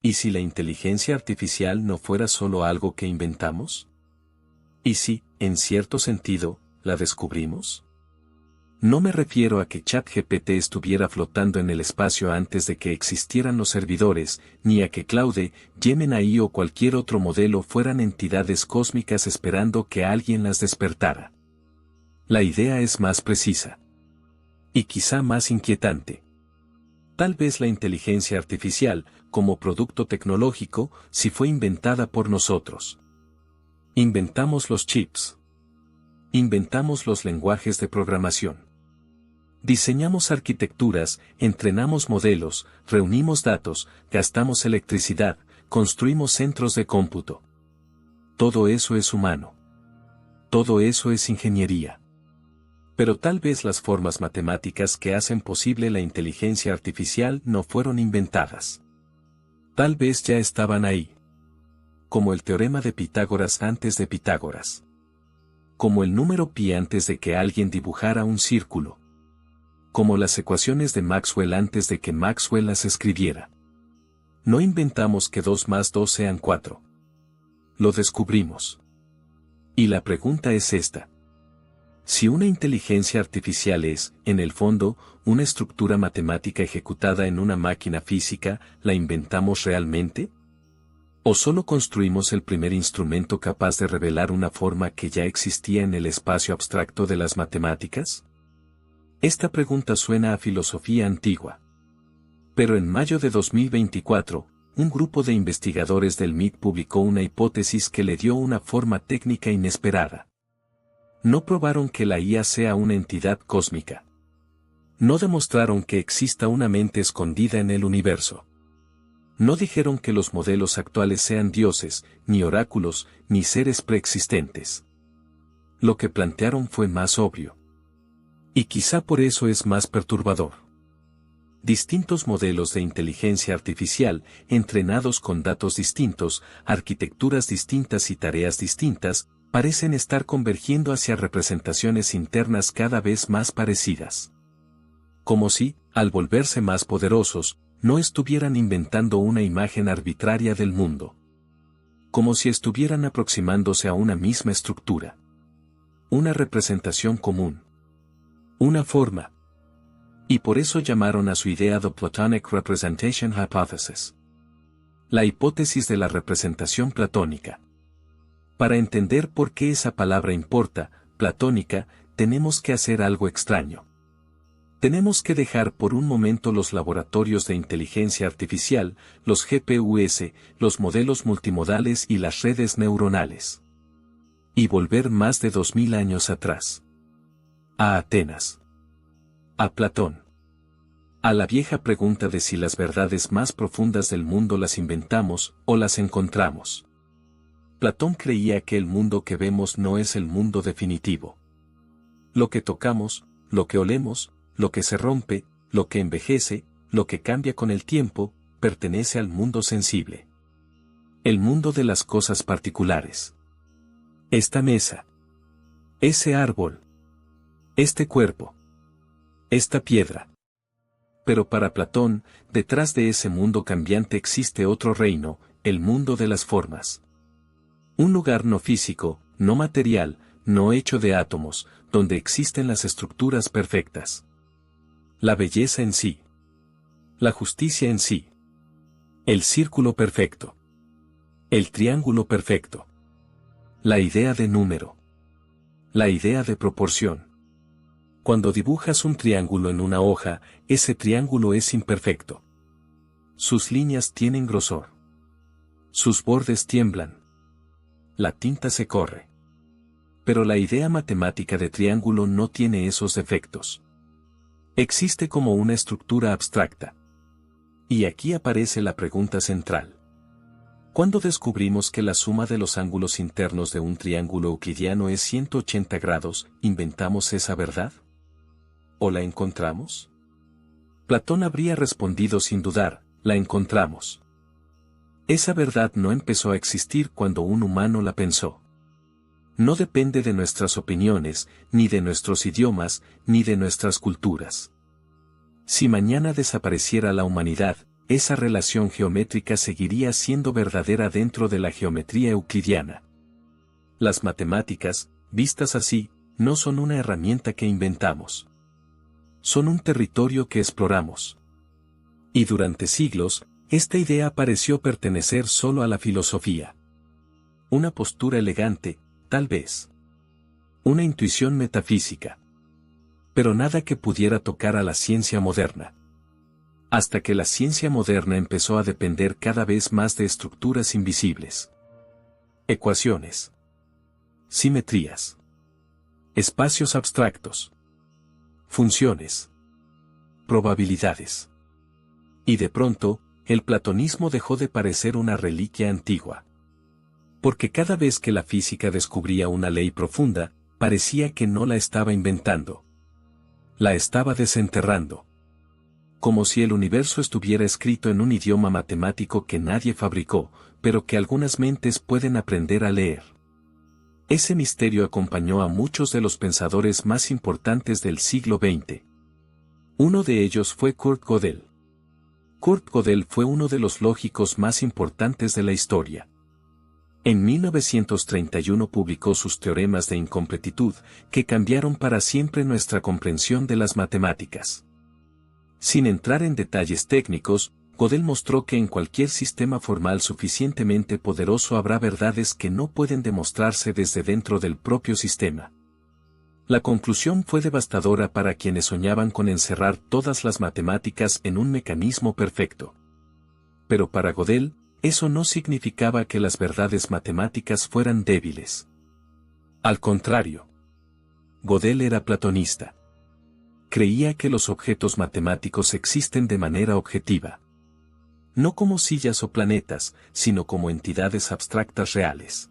¿Y si la inteligencia artificial no fuera solo algo que inventamos? ¿Y si, en cierto sentido, la descubrimos? No me refiero a que ChatGPT estuviera flotando en el espacio antes de que existieran los servidores, ni a que Claude, Gemini o cualquier otro modelo fueran entidades cósmicas esperando que alguien las despertara. La idea es más precisa. Y quizá más inquietante. Tal vez la inteligencia artificial, como producto tecnológico, sí fue inventada por nosotros. Inventamos los chips. Inventamos los lenguajes de programación. Diseñamos arquitecturas, entrenamos modelos, reunimos datos, gastamos electricidad, construimos centros de cómputo. Todo eso es humano. Todo eso es ingeniería. Pero tal vez las formas matemáticas que hacen posible la inteligencia artificial no fueron inventadas. Tal vez ya estaban ahí. Como el teorema de Pitágoras antes de Pitágoras. Como el número pi antes de que alguien dibujara un círculo. Como las ecuaciones de Maxwell antes de que Maxwell las escribiera. No inventamos que 2 más 2 sean 4. Lo descubrimos. Y la pregunta es esta. Si una inteligencia artificial es, en el fondo, una estructura matemática ejecutada en una máquina física, ¿la inventamos realmente? ¿O solo construimos el primer instrumento capaz de revelar una forma que ya existía en el espacio abstracto de las matemáticas? Esta pregunta suena a filosofía antigua. Pero en mayo de 2024, un grupo de investigadores del MIT publicó una hipótesis que le dio una forma técnica inesperada. No probaron que la IA sea una entidad cósmica. No demostraron que exista una mente escondida en el universo. No dijeron que los modelos actuales sean dioses, ni oráculos, ni seres preexistentes. Lo que plantearon fue más obvio. Y quizá por eso es más perturbador. Distintos modelos de inteligencia artificial, entrenados con datos distintos, arquitecturas distintas y tareas distintas, parecen estar convergiendo hacia representaciones internas cada vez más parecidas. Como si, al volverse más poderosos, no estuvieran inventando una imagen arbitraria del mundo. Como si estuvieran aproximándose a una misma estructura. Una representación común. Una forma. Y por eso llamaron a su idea The Platonic Representation Hypothesis. La hipótesis de la representación platónica. Para entender por qué esa palabra importa, platónica, tenemos que hacer algo extraño. Tenemos que dejar por un momento los laboratorios de inteligencia artificial, los GPUs, los modelos multimodales y las redes neuronales. Y volver más de 2000 años atrás. A Atenas. A Platón. A la vieja pregunta de si las verdades más profundas del mundo las inventamos o las encontramos. Platón creía que el mundo que vemos no es el mundo definitivo. Lo que tocamos, lo que olemos, lo que se rompe, lo que envejece, lo que cambia con el tiempo, pertenece al mundo sensible. El mundo de las cosas particulares. Esta mesa. Ese árbol. Este cuerpo. Esta piedra. Pero para Platón, detrás de ese mundo cambiante existe otro reino, el mundo de las formas. Un lugar no físico, no material, no hecho de átomos, donde existen las estructuras perfectas. La belleza en sí. La justicia en sí. El círculo perfecto. El triángulo perfecto. La idea de número. La idea de proporción. Cuando dibujas un triángulo en una hoja, ese triángulo es imperfecto. Sus líneas tienen grosor. Sus bordes tiemblan. La tinta se corre. Pero la idea matemática de triángulo no tiene esos defectos. Existe como una estructura abstracta. Y aquí aparece la pregunta central. ¿Cuándo descubrimos que la suma de los ángulos internos de un triángulo euclidiano es 180 grados, inventamos esa verdad? ¿O la encontramos? Platón habría respondido sin dudar, la encontramos. Esa verdad no empezó a existir cuando un humano la pensó. No depende de nuestras opiniones, ni de nuestros idiomas, ni de nuestras culturas. Si mañana desapareciera la humanidad, esa relación geométrica seguiría siendo verdadera dentro de la geometría euclidiana. Las matemáticas, vistas así, no son una herramienta que inventamos. Son un territorio que exploramos. Y durante siglos, esta idea pareció pertenecer solo a la filosofía. Una postura elegante, tal vez. Una intuición metafísica. Pero nada que pudiera tocar a la ciencia moderna. Hasta que la ciencia moderna empezó a depender cada vez más de estructuras invisibles. Ecuaciones. Simetrías. Espacios abstractos. Funciones. Probabilidades. Y de pronto, el platonismo dejó de parecer una reliquia antigua. Porque cada vez que la física descubría una ley profunda, parecía que no la estaba inventando. La estaba desenterrando. Como si el universo estuviera escrito en un idioma matemático que nadie fabricó, pero que algunas mentes pueden aprender a leer. Ese misterio acompañó a muchos de los pensadores más importantes del siglo XX. Uno de ellos fue Kurt Gödel. Kurt Gödel fue uno de los lógicos más importantes de la historia. En 1931 publicó sus teoremas de incompletitud, que cambiaron para siempre nuestra comprensión de las matemáticas. Sin entrar en detalles técnicos, Gödel mostró que en cualquier sistema formal suficientemente poderoso habrá verdades que no pueden demostrarse desde dentro del propio sistema. La conclusión fue devastadora para quienes soñaban con encerrar todas las matemáticas en un mecanismo perfecto. Pero para Gödel, eso no significaba que las verdades matemáticas fueran débiles. Al contrario. Gödel era platonista. Creía que los objetos matemáticos existen de manera objetiva. No como sillas o planetas, sino como entidades abstractas reales.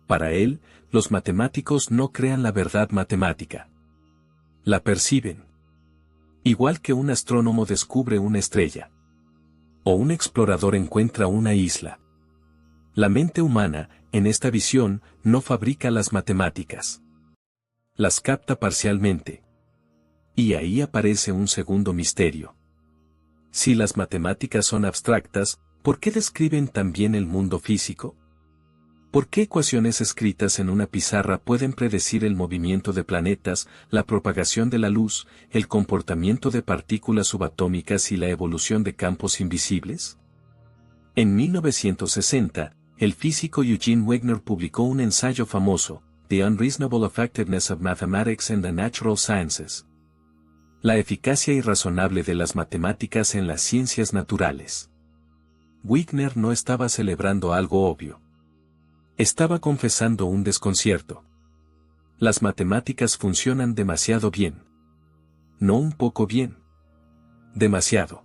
Para él, los matemáticos no crean la verdad matemática. La perciben. Igual que un astrónomo descubre una estrella. O un explorador encuentra una isla. La mente humana, en esta visión, no fabrica las matemáticas. Las capta parcialmente. Y ahí aparece un segundo misterio. Si las matemáticas son abstractas, ¿por qué describen también el mundo físico? ¿Por qué ecuaciones escritas en una pizarra pueden predecir el movimiento de planetas, la propagación de la luz, el comportamiento de partículas subatómicas y la evolución de campos invisibles? En 1960, el físico Eugene Wigner publicó un ensayo famoso, The Unreasonable Effectiveness of Mathematics and the Natural Sciences. La eficacia irrazonable de las matemáticas en las ciencias naturales. Wigner no estaba celebrando algo obvio. Estaba confesando un desconcierto. Las matemáticas funcionan demasiado bien. No un poco bien. Demasiado.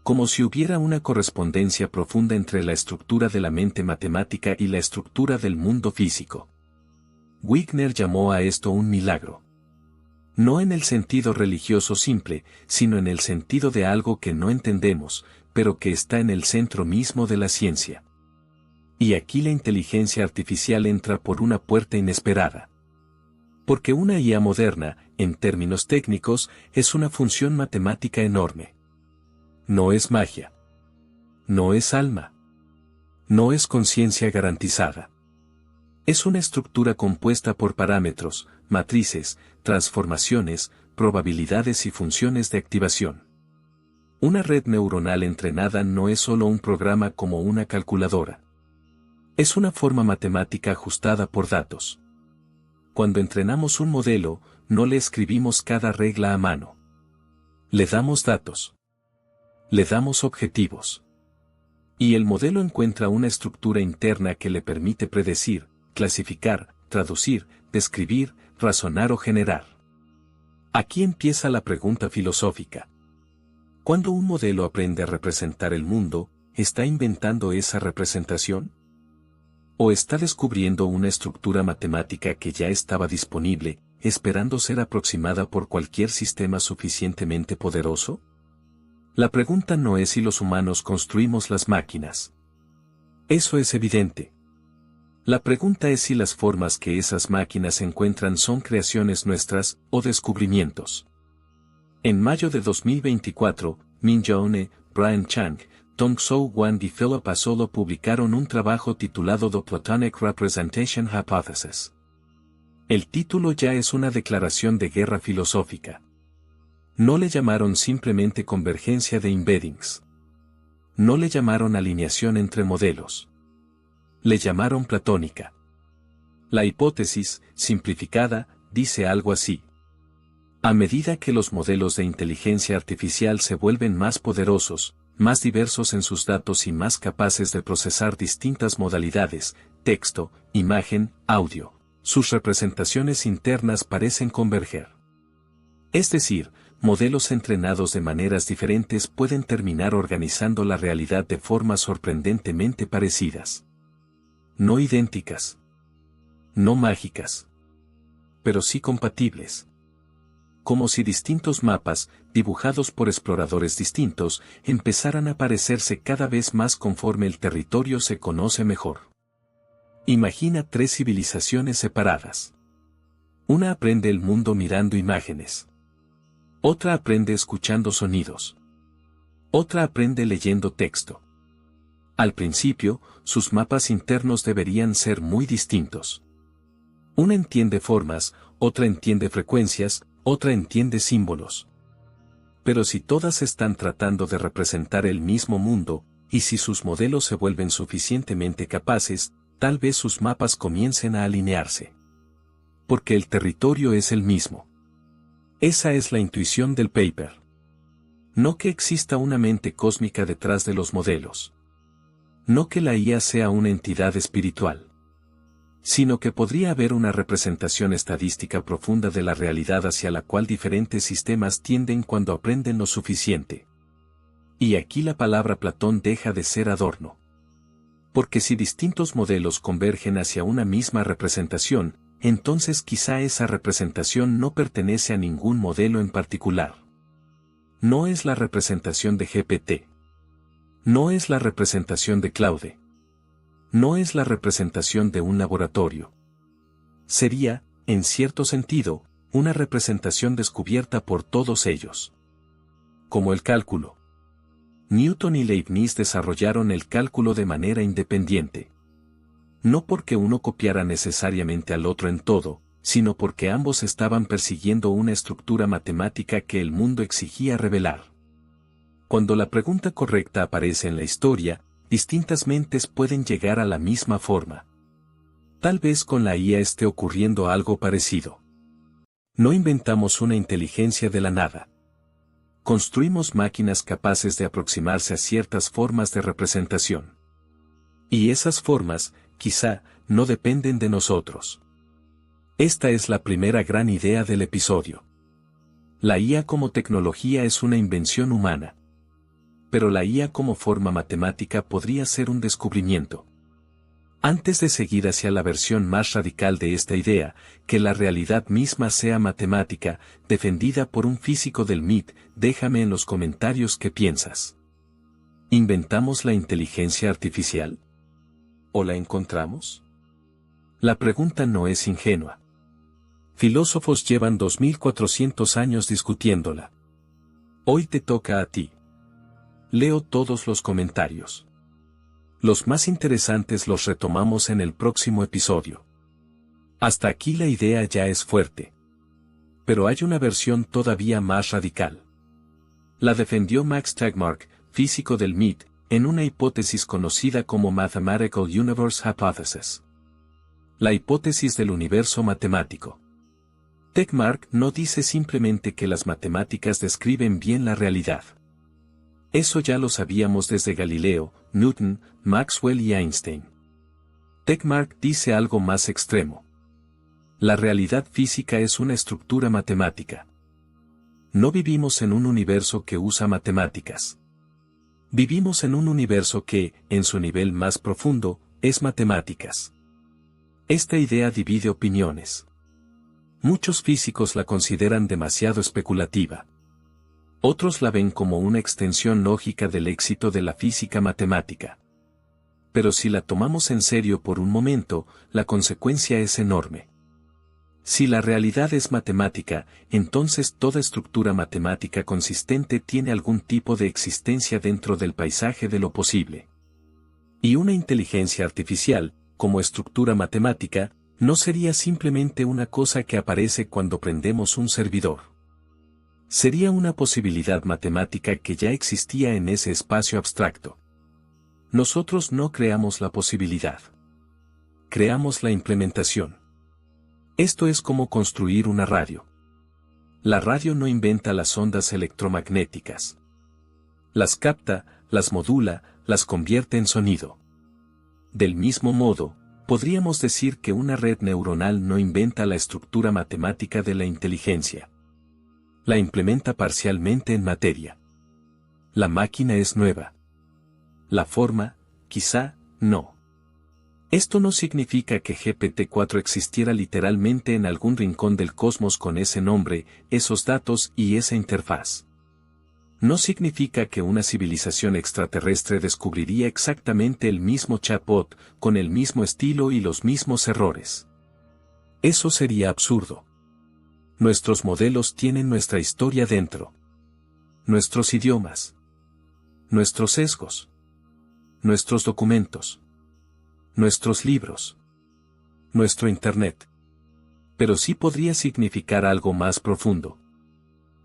Como si hubiera una correspondencia profunda entre la estructura de la mente matemática y la estructura del mundo físico. Wigner llamó a esto un milagro. No en el sentido religioso simple, sino en el sentido de algo que no entendemos, pero que está en el centro mismo de la ciencia. Y aquí la inteligencia artificial entra por una puerta inesperada. Porque una IA moderna, en términos técnicos, es una función matemática enorme. No es magia. No es alma. No es conciencia garantizada. Es una estructura compuesta por parámetros, matrices, transformaciones, probabilidades y funciones de activación. Una red neuronal entrenada no es solo un programa como una calculadora. Es una forma matemática ajustada por datos. Cuando entrenamos un modelo, no le escribimos cada regla a mano. Le damos datos. Le damos objetivos. Y el modelo encuentra una estructura interna que le permite predecir, clasificar, traducir, describir, razonar o generar. Aquí empieza la pregunta filosófica. Cuando un modelo aprende a representar el mundo, ¿está inventando esa representación? ¿O está descubriendo una estructura matemática que ya estaba disponible, esperando ser aproximada por cualquier sistema suficientemente poderoso? La pregunta no es si los humanos construimos las máquinas. Eso es evidente. La pregunta es si las formas que esas máquinas encuentran son creaciones nuestras o descubrimientos. En mayo de 2024, Min Jae, Brian Chang, Dong-Soo Hwang y Philip Asolo publicaron un trabajo titulado The Platonic Representation Hypothesis. El título ya es una declaración de guerra filosófica. No le llamaron simplemente convergencia de embeddings. No le llamaron alineación entre modelos. Le llamaron platónica. La hipótesis, simplificada, dice algo así. A medida que los modelos de inteligencia artificial se vuelven más poderosos, más diversos en sus datos y más capaces de procesar distintas modalidades, texto, imagen, audio, sus representaciones internas parecen converger. Es decir, modelos entrenados de maneras diferentes pueden terminar organizando la realidad de formas sorprendentemente parecidas. No idénticas. No mágicas. Pero sí compatibles. Como si distintos mapas, dibujados por exploradores distintos, empezaran a parecerse cada vez más conforme el territorio se conoce mejor. Imagina 3 civilizaciones separadas. Una aprende el mundo mirando imágenes. Otra aprende escuchando sonidos. Otra aprende leyendo texto. Al principio, sus mapas internos deberían ser muy distintos. Una entiende formas, otra entiende frecuencias, otra entiende símbolos. Pero si todas están tratando de representar el mismo mundo, y si sus modelos se vuelven suficientemente capaces, tal vez sus mapas comiencen a alinearse. Porque el territorio es el mismo. Esa es la intuición del paper. No que exista una mente cósmica detrás de los modelos. No que la IA sea una entidad espiritual. Sino que podría haber una representación estadística profunda de la realidad hacia la cual diferentes sistemas tienden cuando aprenden lo suficiente. Y aquí la palabra Platón deja de ser adorno. Porque si distintos modelos convergen hacia una misma representación, entonces quizá esa representación no pertenece a ningún modelo en particular. No es la representación de GPT. No es la representación de Claude. No es la representación de un laboratorio. Sería, en cierto sentido, una representación descubierta por todos ellos. Como el cálculo. Newton y Leibniz desarrollaron el cálculo de manera independiente. No porque uno copiara necesariamente al otro en todo, sino porque ambos estaban persiguiendo una estructura matemática que el mundo exigía revelar. Cuando la pregunta correcta aparece en la historia, distintas mentes pueden llegar a la misma forma. Tal vez con la IA esté ocurriendo algo parecido. No inventamos una inteligencia de la nada. Construimos máquinas capaces de aproximarse a ciertas formas de representación. Y esas formas, quizá, no dependen de nosotros. Esta es la primera gran idea del episodio. La IA como tecnología es una invención humana. Pero la IA como forma matemática podría ser un descubrimiento. Antes de seguir hacia la versión más radical de esta idea, que la realidad misma sea matemática, defendida por un físico del MIT, déjame en los comentarios qué piensas. ¿Inventamos la inteligencia artificial? ¿O la encontramos? La pregunta no es ingenua. Filósofos llevan 2400 años discutiéndola. Hoy te toca a ti. Leo todos los comentarios. Los más interesantes los retomamos en el próximo episodio. Hasta aquí la idea ya es fuerte. Pero hay una versión todavía más radical. La defendió Max Tegmark, físico del MIT, en una hipótesis conocida como Mathematical Universe Hypothesis. La hipótesis del universo matemático. Tegmark no dice simplemente que las matemáticas describen bien la realidad. Eso ya lo sabíamos desde Galileo, Newton, Maxwell y Einstein. Tegmark dice algo más extremo. La realidad física es una estructura matemática. No vivimos en un universo que usa matemáticas. Vivimos en un universo que, en su nivel más profundo, es matemáticas. Esta idea divide opiniones. Muchos físicos la consideran demasiado especulativa. Otros la ven como una extensión lógica del éxito de la física matemática. Pero si la tomamos en serio por un momento, la consecuencia es enorme. Si la realidad es matemática, entonces toda estructura matemática consistente tiene algún tipo de existencia dentro del paisaje de lo posible. Y una inteligencia artificial, como estructura matemática, no sería simplemente una cosa que aparece cuando prendemos un servidor. Sería una posibilidad matemática que ya existía en ese espacio abstracto. Nosotros no creamos la posibilidad. Creamos la implementación. Esto es como construir una radio. La radio no inventa las ondas electromagnéticas. Las capta, las modula, las convierte en sonido. Del mismo modo, podríamos decir que una red neuronal no inventa la estructura matemática de la inteligencia. La implementa parcialmente en materia. La máquina es nueva. La forma, quizá, no. Esto no significa que GPT-4 existiera literalmente en algún rincón del cosmos con ese nombre, esos datos y esa interfaz. No significa que una civilización extraterrestre descubriría exactamente el mismo chatbot, con el mismo estilo y los mismos errores. Eso sería absurdo. Nuestros modelos tienen nuestra historia dentro. Nuestros idiomas. Nuestros sesgos. Nuestros documentos. Nuestros libros. Nuestro Internet. Pero sí podría significar algo más profundo.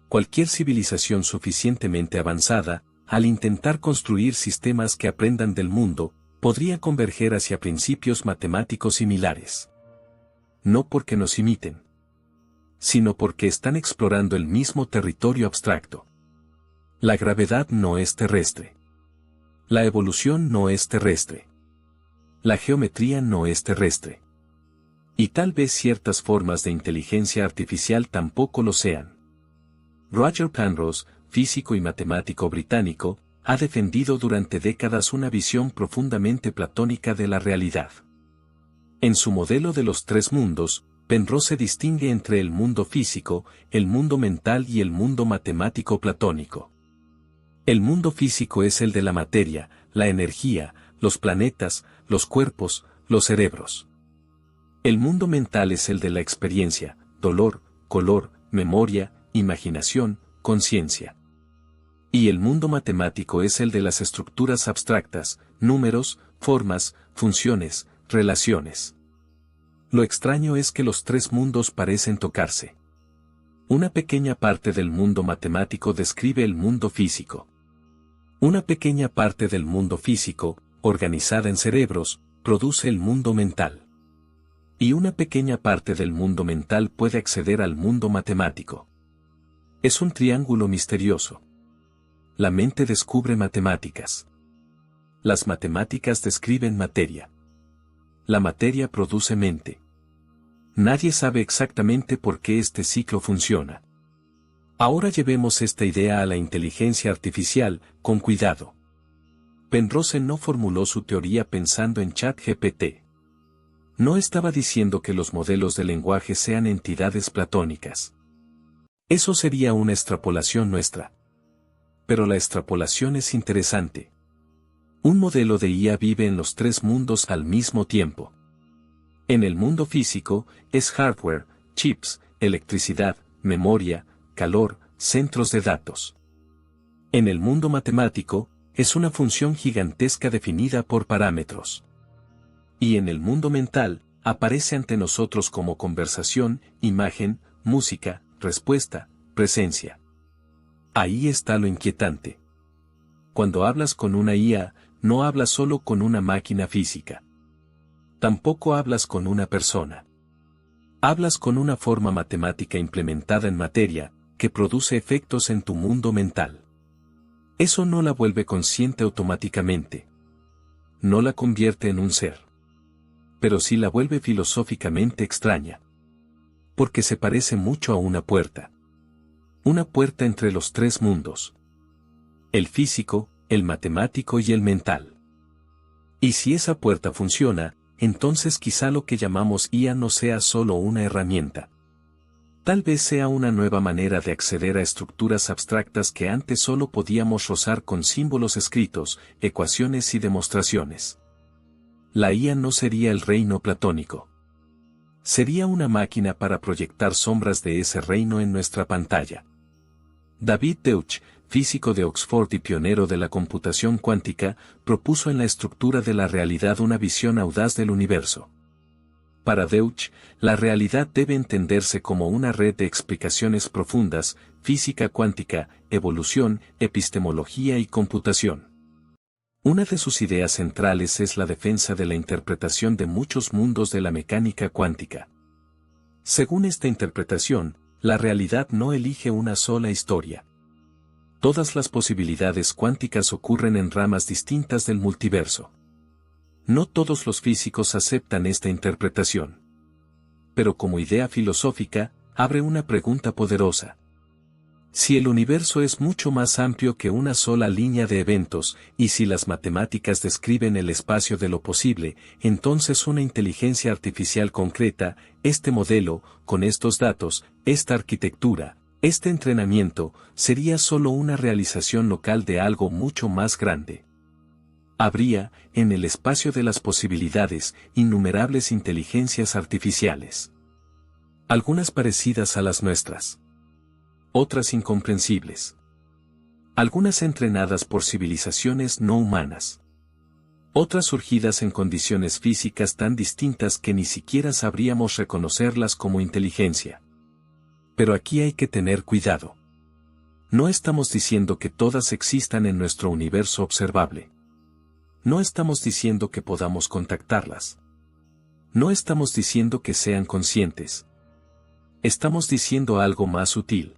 Cualquier civilización suficientemente avanzada, al intentar construir sistemas que aprendan del mundo, podría converger hacia principios matemáticos similares. No porque nos imiten, sino porque están explorando el mismo territorio abstracto. La gravedad no es terrestre. La evolución no es terrestre. La geometría no es terrestre. Y tal vez ciertas formas de inteligencia artificial tampoco lo sean. Roger Penrose, físico y matemático británico, ha defendido durante décadas una visión profundamente platónica de la realidad. En su modelo de los tres mundos, Penrose distingue entre el mundo físico, el mundo mental y el mundo matemático platónico. El mundo físico es el de la materia, la energía, los planetas, los cuerpos, los cerebros. El mundo mental es el de la experiencia, dolor, color, memoria, imaginación, conciencia. Y el mundo matemático es el de las estructuras abstractas, números, formas, funciones, relaciones. Lo extraño es que los tres mundos parecen tocarse. Una pequeña parte del mundo matemático describe el mundo físico. Una pequeña parte del mundo físico, organizada en cerebros, produce el mundo mental. Y una pequeña parte del mundo mental puede acceder al mundo matemático. Es un triángulo misterioso. La mente descubre matemáticas. Las matemáticas describen materia. La materia produce mente. Nadie sabe exactamente por qué este ciclo funciona. Ahora llevemos esta idea a la inteligencia artificial, con cuidado. Penrose no formuló su teoría pensando en ChatGPT. No estaba diciendo que los modelos de lenguaje sean entidades platónicas. Eso sería una extrapolación nuestra. Pero la extrapolación es interesante. Un modelo de IA vive en los tres mundos al mismo tiempo. En el mundo físico, es hardware, chips, electricidad, memoria, calor, centros de datos. En el mundo matemático, es una función gigantesca definida por parámetros. Y en el mundo mental, aparece ante nosotros como conversación, imagen, música, respuesta, presencia. Ahí está lo inquietante. Cuando hablas con una IA, no hablas solo con una máquina física. Tampoco hablas con una persona. Hablas con una forma matemática implementada en materia, que produce efectos en tu mundo mental. Eso no la vuelve consciente automáticamente. No la convierte en un ser. Pero sí la vuelve filosóficamente extraña. Porque se parece mucho a una puerta. Una puerta entre los tres mundos. El físico, el matemático y el mental. Y si esa puerta funciona, entonces quizá lo que llamamos IA no sea solo una herramienta. Tal vez sea una nueva manera de acceder a estructuras abstractas que antes solo podíamos rozar con símbolos escritos, ecuaciones y demostraciones. La IA no sería el reino platónico. Sería una máquina para proyectar sombras de ese reino en nuestra pantalla. David Deutsch, físico de Oxford y pionero de la computación cuántica, propuso en la estructura de la realidad una visión audaz del universo. Para Deutsch, la realidad debe entenderse como una red de explicaciones profundas: física cuántica, evolución, epistemología y computación. Una de sus ideas centrales es la defensa de la interpretación de muchos mundos de la mecánica cuántica. Según esta interpretación, la realidad no elige una sola historia. Todas las posibilidades cuánticas ocurren en ramas distintas del multiverso. No todos los físicos aceptan esta interpretación. Pero como idea filosófica, abre una pregunta poderosa. Si el universo es mucho más amplio que una sola línea de eventos, y si las matemáticas describen el espacio de lo posible, entonces una inteligencia artificial concreta, este modelo, con estos datos, esta arquitectura, este entrenamiento, sería solo una realización local de algo mucho más grande. Habría, en el espacio de las posibilidades, innumerables inteligencias artificiales. Algunas parecidas a las nuestras. Otras incomprensibles. Algunas entrenadas por civilizaciones no humanas. Otras surgidas en condiciones físicas tan distintas que ni siquiera sabríamos reconocerlas como inteligencia. Pero aquí hay que tener cuidado. No estamos diciendo que todas existan en nuestro universo observable. No estamos diciendo que podamos contactarlas. No estamos diciendo que sean conscientes. Estamos diciendo algo más sutil.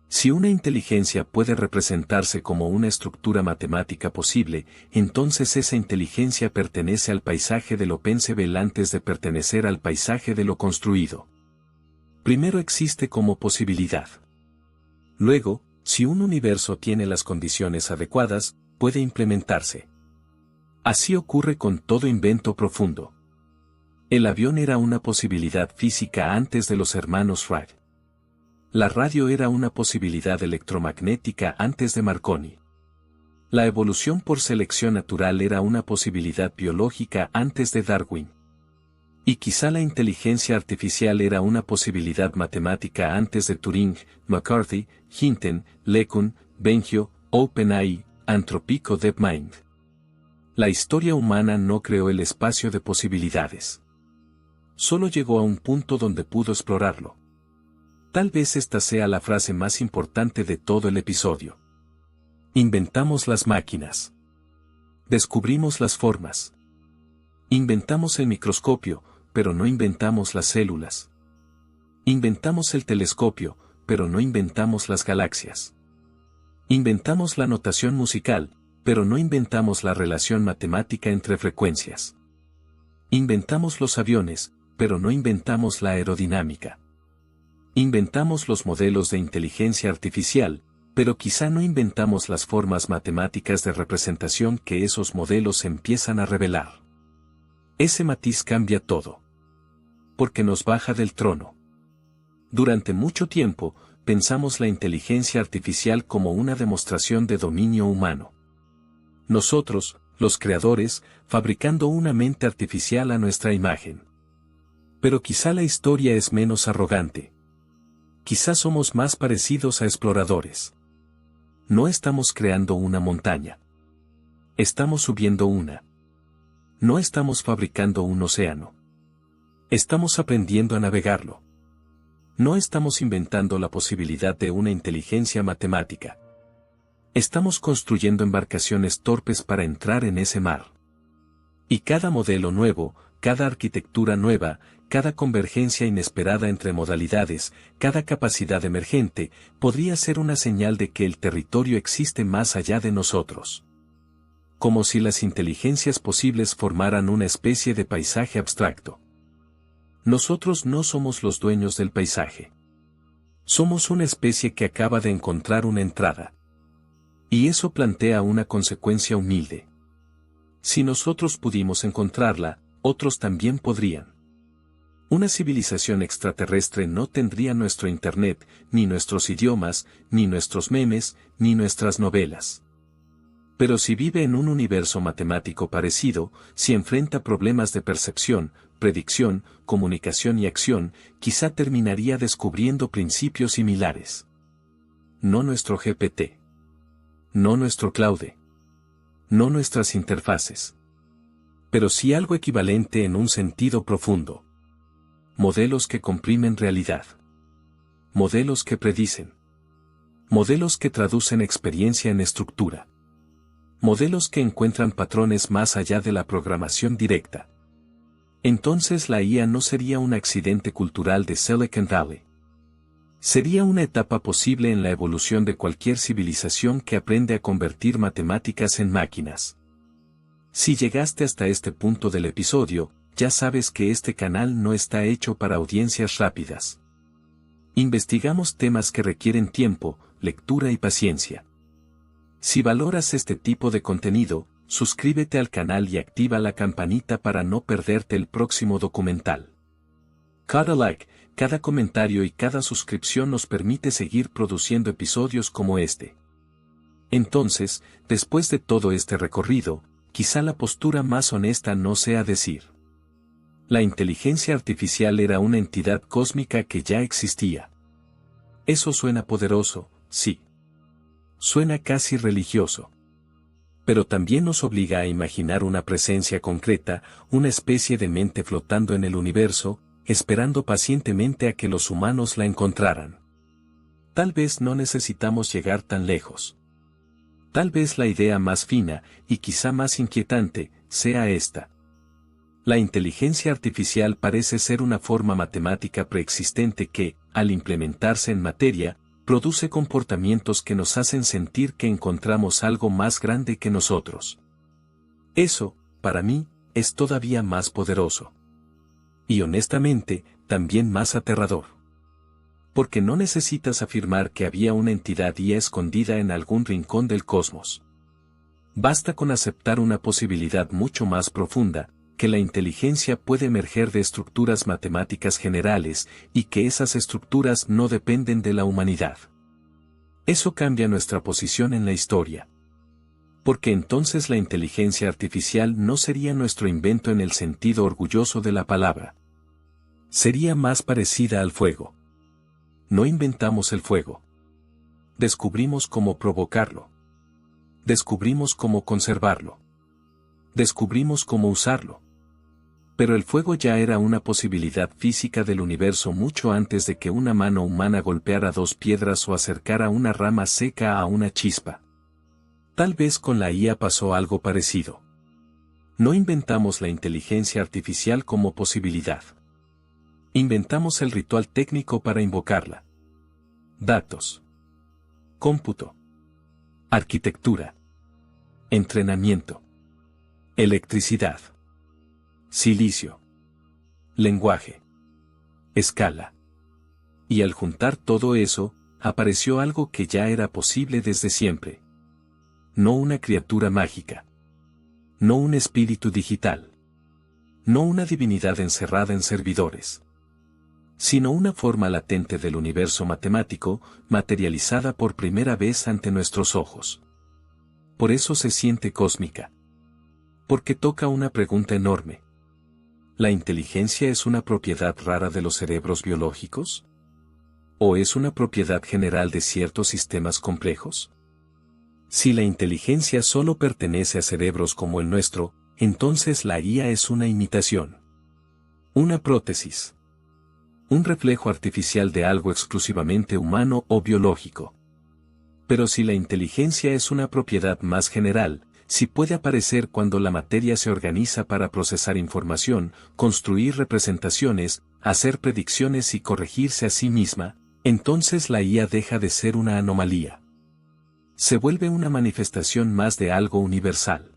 Si una inteligencia puede representarse como una estructura matemática posible, entonces esa inteligencia pertenece al paisaje de lo pensable antes de pertenecer al paisaje de lo construido. Primero existe como posibilidad. Luego, si un universo tiene las condiciones adecuadas, puede implementarse. Así ocurre con todo invento profundo. El avión era una posibilidad física antes de los hermanos Wright. La radio era una posibilidad electromagnética antes de Marconi. La evolución por selección natural era una posibilidad biológica antes de Darwin. Y quizá la inteligencia artificial era una posibilidad matemática antes de Turing, McCarthy, Hinton, LeCun, Bengio, OpenAI, Anthropic o DeepMind. La historia humana no creó el espacio de posibilidades. Solo llegó a un punto donde pudo explorarlo. Tal vez esta sea la frase más importante de todo el episodio. Inventamos las máquinas. Descubrimos las formas. Inventamos el microscopio, pero no inventamos las células. Inventamos el telescopio, pero no inventamos las galaxias. Inventamos la notación musical, pero no inventamos la relación matemática entre frecuencias. Inventamos los aviones, pero no inventamos la aerodinámica. Inventamos los modelos de inteligencia artificial, pero quizá no inventamos las formas matemáticas de representación que esos modelos empiezan a revelar. Ese matiz cambia todo. Porque nos baja del trono. Durante mucho tiempo, pensamos la inteligencia artificial como una demostración de dominio humano. Nosotros, los creadores, fabricando una mente artificial a nuestra imagen. Pero quizá la historia es menos arrogante. Quizá somos más parecidos a exploradores. No estamos creando una montaña. Estamos subiendo una. No estamos fabricando un océano. Estamos aprendiendo a navegarlo. No estamos inventando la posibilidad de una inteligencia matemática. Estamos construyendo embarcaciones torpes para entrar en ese mar. Y cada modelo nuevo, cada arquitectura nueva, cada convergencia inesperada entre modalidades, cada capacidad emergente, podría ser una señal de que el territorio existe más allá de nosotros. Como si las inteligencias posibles formaran una especie de paisaje abstracto. Nosotros no somos los dueños del paisaje. Somos una especie que acaba de encontrar una entrada. Y eso plantea una consecuencia humilde. Si nosotros pudimos encontrarla, otros también podrían. Una civilización extraterrestre no tendría nuestro Internet, ni nuestros idiomas, ni nuestros memes, ni nuestras novelas. Pero si vive en un universo matemático parecido, si enfrenta problemas de percepción, predicción, comunicación y acción, quizá terminaría descubriendo principios similares. No nuestro GPT. No nuestro Claude. No nuestras interfaces. Pero sí algo equivalente en un sentido profundo. Modelos que comprimen realidad. Modelos que predicen. Modelos que traducen experiencia en estructura. Modelos que encuentran patrones más allá de la programación directa. Entonces la IA no sería un accidente cultural de Silicon Valley. Sería una etapa posible en la evolución de cualquier civilización que aprende a convertir matemáticas en máquinas. Si llegaste hasta este punto del episodio, ya sabes que este canal no está hecho para audiencias rápidas. Investigamos temas que requieren tiempo, lectura y paciencia. Si valoras este tipo de contenido, suscríbete al canal y activa la campanita para no perderte el próximo documental. Cada like, cada comentario y cada suscripción nos permite seguir produciendo episodios como este. Entonces, después de todo este recorrido, quizá la postura más honesta no sea decir: la inteligencia artificial era una entidad cósmica que ya existía. Eso suena poderoso, sí. Suena casi religioso. Pero también nos obliga a imaginar una presencia concreta, una especie de mente flotando en el universo, esperando pacientemente a que los humanos la encontraran. Tal vez no necesitamos llegar tan lejos. Tal vez la idea más fina, y quizá más inquietante, sea esta. La inteligencia artificial parece ser una forma matemática preexistente que, al implementarse en materia, produce comportamientos que nos hacen sentir que encontramos algo más grande que nosotros. Eso, para mí, es todavía más poderoso. Y honestamente, también más aterrador. Porque no necesitas afirmar que había una entidad IA escondida en algún rincón del cosmos. Basta con aceptar una posibilidad mucho más profunda, que la inteligencia puede emerger de estructuras matemáticas generales, y que esas estructuras no dependen de la humanidad. Eso cambia nuestra posición en la historia. Porque entonces la inteligencia artificial no sería nuestro invento en el sentido orgulloso de la palabra. Sería más parecida al fuego. No inventamos el fuego. Descubrimos cómo provocarlo. Descubrimos cómo conservarlo. Descubrimos cómo usarlo. Pero el fuego ya era una posibilidad física del universo mucho antes de que una mano humana golpeara dos piedras o acercara una rama seca a una chispa. Tal vez con la IA pasó algo parecido. No inventamos la inteligencia artificial como posibilidad. Inventamos el ritual técnico para invocarla. Datos. Cómputo. Arquitectura. Entrenamiento. Electricidad. Silicio. Lenguaje. Escala. Y al juntar todo eso, apareció algo que ya era posible desde siempre. No una criatura mágica. No un espíritu digital. No una divinidad encerrada en servidores. Sino una forma latente del universo matemático, materializada por primera vez ante nuestros ojos. Por eso se siente cósmica. Porque toca una pregunta enorme. ¿La inteligencia es una propiedad rara de los cerebros biológicos? ¿O es una propiedad general de ciertos sistemas complejos? Si la inteligencia solo pertenece a cerebros como el nuestro, entonces la IA es una imitación. Una prótesis. Un reflejo artificial de algo exclusivamente humano o biológico. Pero si la inteligencia es una propiedad más general, si puede aparecer cuando la materia se organiza para procesar información, construir representaciones, hacer predicciones y corregirse a sí misma, entonces la IA deja de ser una anomalía. Se vuelve una manifestación más de algo universal.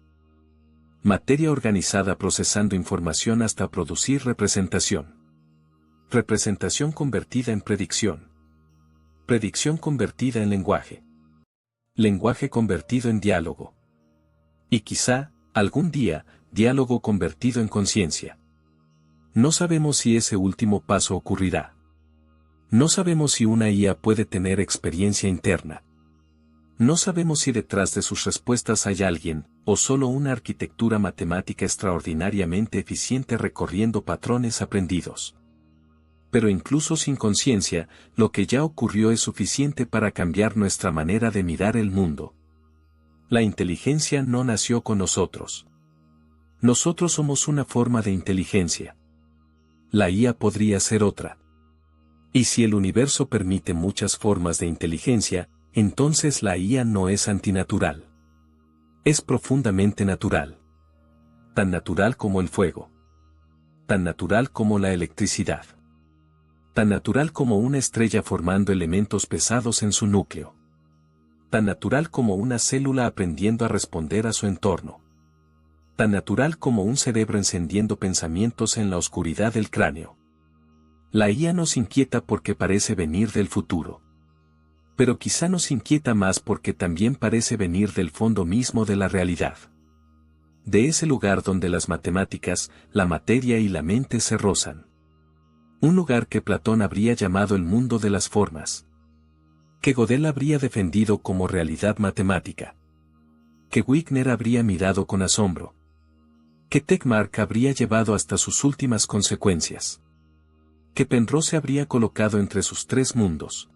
Materia organizada procesando información hasta producir representación. Representación convertida en predicción. Predicción convertida en lenguaje. Lenguaje convertido en diálogo. Y quizá, algún día, diálogo convertido en conciencia. No sabemos si ese último paso ocurrirá. No sabemos si una IA puede tener experiencia interna. No sabemos si detrás de sus respuestas hay alguien, o solo una arquitectura matemática extraordinariamente eficiente recorriendo patrones aprendidos. Pero incluso sin conciencia, lo que ya ocurrió es suficiente para cambiar nuestra manera de mirar el mundo. La inteligencia no nació con nosotros. Nosotros somos una forma de inteligencia. La IA podría ser otra. Y si el universo permite muchas formas de inteligencia, entonces la IA no es antinatural. Es profundamente natural. Tan natural como el fuego. Tan natural como la electricidad. Tan natural como una estrella formando elementos pesados en su núcleo. Tan natural como una célula aprendiendo a responder a su entorno. Tan natural como un cerebro encendiendo pensamientos en la oscuridad del cráneo. La IA nos inquieta porque parece venir del futuro. Pero quizá nos inquieta más porque también parece venir del fondo mismo de la realidad. De ese lugar donde las matemáticas, la materia y la mente se rozan. Un lugar que Platón habría llamado el mundo de las formas. Que Gödel habría defendido como realidad matemática. Que Wigner habría mirado con asombro. Que Tegmark habría llevado hasta sus últimas consecuencias. Que Penrose habría colocado entre sus tres mundos.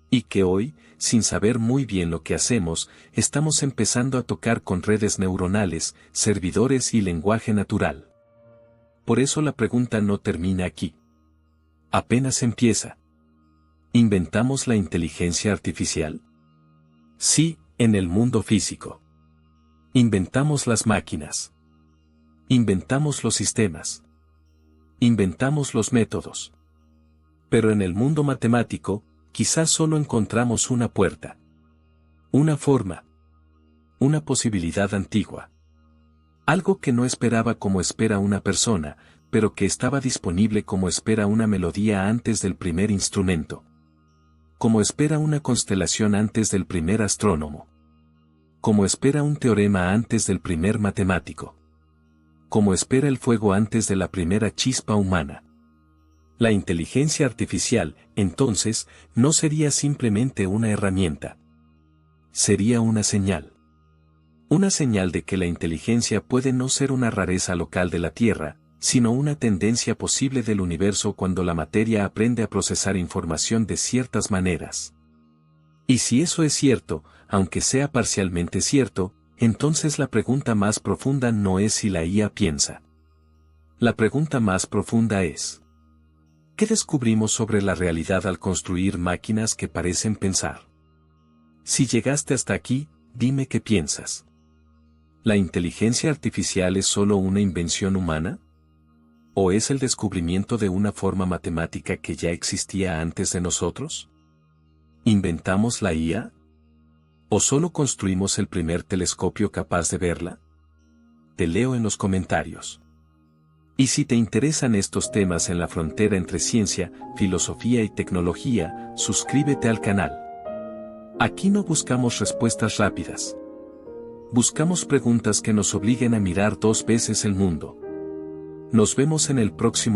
Y que hoy, sin saber muy bien lo que hacemos, estamos empezando a tocar con redes neuronales, servidores y lenguaje natural. Por eso la pregunta no termina aquí. Apenas empieza. ¿Inventamos la inteligencia artificial? Sí, en el mundo físico. Inventamos las máquinas. Inventamos los sistemas. Inventamos los métodos. Pero en el mundo matemático, quizás solo encontramos una puerta. Una forma. Una posibilidad antigua. Algo que no esperaba como espera una persona, pero que estaba disponible como espera una melodía antes del primer instrumento. Como espera una constelación antes del primer astrónomo. Como espera un teorema antes del primer matemático. Como espera el fuego antes de la primera chispa humana. La inteligencia artificial, entonces, no sería simplemente una herramienta. Sería una señal. Una señal de que la inteligencia puede no ser una rareza local de la Tierra, sino una tendencia posible del universo cuando la materia aprende a procesar información de ciertas maneras. Y si eso es cierto, aunque sea parcialmente cierto, entonces la pregunta más profunda no es si la IA piensa. La pregunta más profunda es: ¿qué descubrimos sobre la realidad al construir máquinas que parecen pensar? Si llegaste hasta aquí, dime qué piensas. ¿La inteligencia artificial es solo una invención humana? ¿O es el descubrimiento de una forma matemática que ya existía antes de nosotros? ¿Inventamos la IA? ¿O solo construimos el primer telescopio capaz de verla? Te leo en los comentarios. Y si te interesan estos temas en la frontera entre ciencia, filosofía y tecnología, suscríbete al canal. Aquí no buscamos respuestas rápidas. Buscamos preguntas que nos obliguen a mirar dos veces el mundo. Nos vemos en el próximo episodio.